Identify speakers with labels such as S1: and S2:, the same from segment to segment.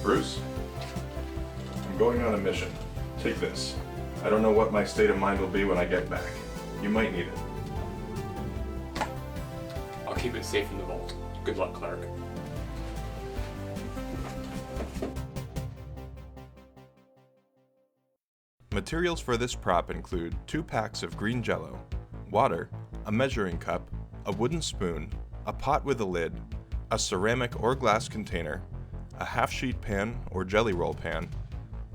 S1: Bruce, I'm going on a mission. Take this. I don't know what my state of mind will be when I get back. You might need it.
S2: I'll keep it safe in the vault. Good luck, Clark.
S1: Materials for this prop include 2 packs of green jello, water, a measuring cup, a wooden spoon, a pot with a lid, a ceramic or glass container, a half-sheet pan or jelly roll pan,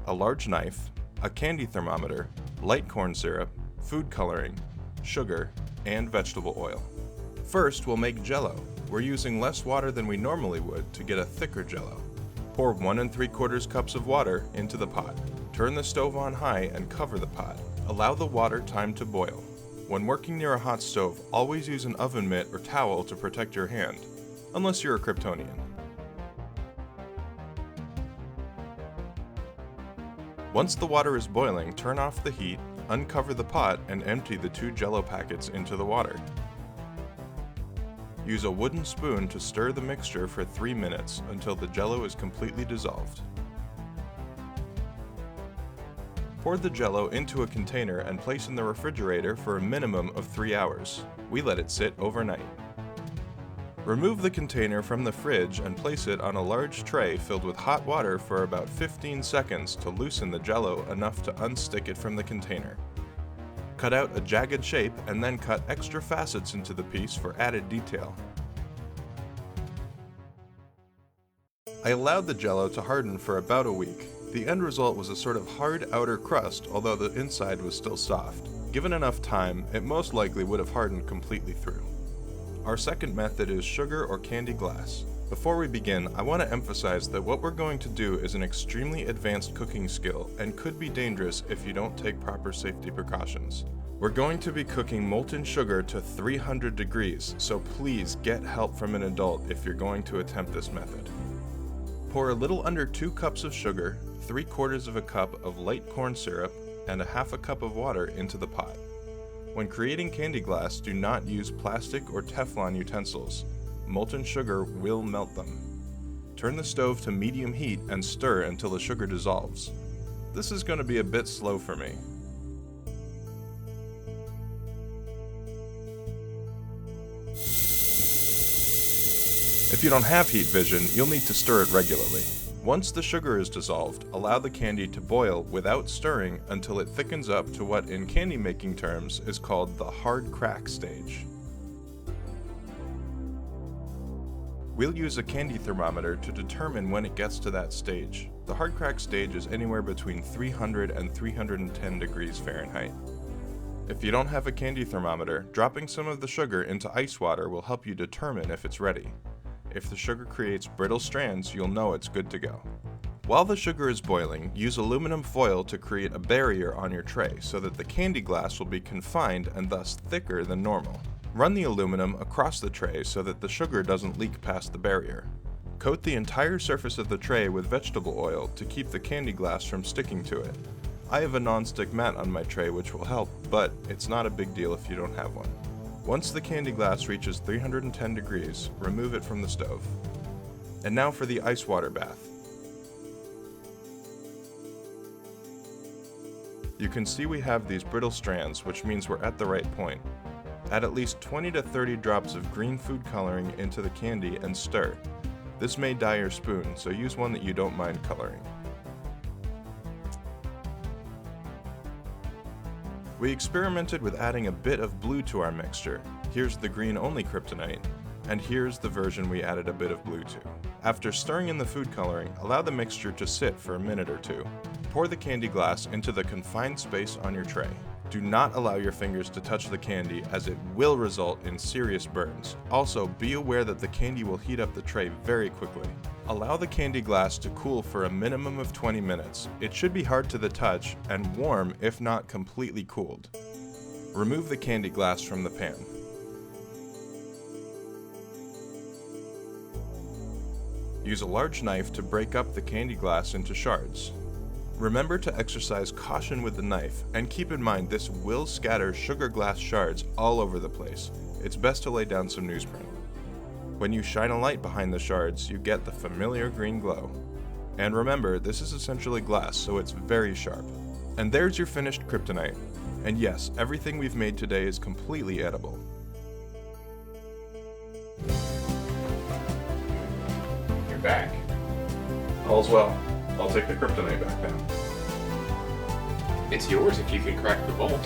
S1: a large knife, a candy thermometer, light corn syrup, food coloring, sugar, and vegetable oil. First, we'll make jello. We're using less water than we normally would to get a thicker jello. Pour 1 3/4 cups of water into the pot. Turn the stove on high and cover the pot. Allow the water time to boil. When working near a hot stove, always use an oven mitt or towel to protect your hand, unless you're a Kryptonian. Once the water is boiling, turn off the heat, uncover the pot, and empty the 2 jello packets into the water. Use a wooden spoon to stir the mixture for 3 minutes until the jello is completely dissolved. Pour the jello into a container and place in the refrigerator for a minimum of 3 hours. We let it sit overnight. Remove the container from the fridge and place it on a large tray filled with hot water for about 15 seconds to loosen the jello enough to unstick it from the container. Cut out a jagged shape and then cut extra facets into the piece for added detail. I allowed the jello to harden for about a week. The end result was a sort of hard outer crust, although the inside was still soft. Given enough time, it most likely would have hardened completely through. Our second method is sugar or candy glass. Before we begin, I want to emphasize that what we're going to do is an extremely advanced cooking skill and could be dangerous if you don't take proper safety precautions. We're going to be cooking molten sugar to 300 degrees, so please get help from an adult if you're going to attempt this method. Pour a little under 2 cups of sugar, 3/4 cup of light corn syrup, and 1/2 cup of water into the pot. When creating candy glass, do not use plastic or Teflon utensils. Molten sugar will melt them. Turn the stove to medium heat and stir until the sugar dissolves. This is going to be a bit slow for me. If you don't have heat vision, you'll need to stir it regularly. Once the sugar is dissolved, allow the candy to boil without stirring until it thickens up to what in candy making terms is called the hard crack stage. We'll use a candy thermometer to determine when it gets to that stage. The hard crack stage is anywhere between 300 and 310 degrees Fahrenheit. If you don't have a candy thermometer, dropping some of the sugar into ice water will help you determine if it's ready. If the sugar creates brittle strands, you'll know it's good to go. While the sugar is boiling, use aluminum foil to create a barrier on your tray so that the candy glass will be confined and thus thicker than normal. Run the aluminum across the tray so that the sugar doesn't leak past the barrier. Coat the entire surface of the tray with vegetable oil to keep the candy glass from sticking to it. I have a non-stick mat on my tray which will help, but it's not a big deal if you don't have one. Once the candy glass reaches 310 degrees, remove it from the stove. And now for the ice water bath. You can see we have these brittle strands, which means we're at the right point. Add at least 20 to 30 drops of green food coloring into the candy and stir. This may dye your spoon, so use one that you don't mind coloring. We experimented with adding a bit of blue to our mixture. Here's the green-only Kryptonite, and here's the version we added a bit of blue to. After stirring in the food coloring, allow the mixture to sit for a minute or 2. Pour the candy glass into the confined space on your tray. Do not allow your fingers to touch the candy as it will result in serious burns. Also, be aware that the candy will heat up the tray very quickly. Allow the candy glass to cool for a minimum of 20 minutes. It should be hard to the touch and warm if not completely cooled. Remove the candy glass from the pan. Use a large knife to break up the candy glass into shards. Remember to exercise caution with the knife, and keep in mind this will scatter sugar glass shards all over the place. It's best to lay down some newsprint. When you shine a light behind the shards, you get the familiar green glow. And remember, this is essentially glass, so it's very sharp. And there's your finished kryptonite. And yes, everything we've made today is completely edible.
S2: You're back.
S1: All's well. I'll take the kryptonite back now.
S2: It's yours if you can crack the vault.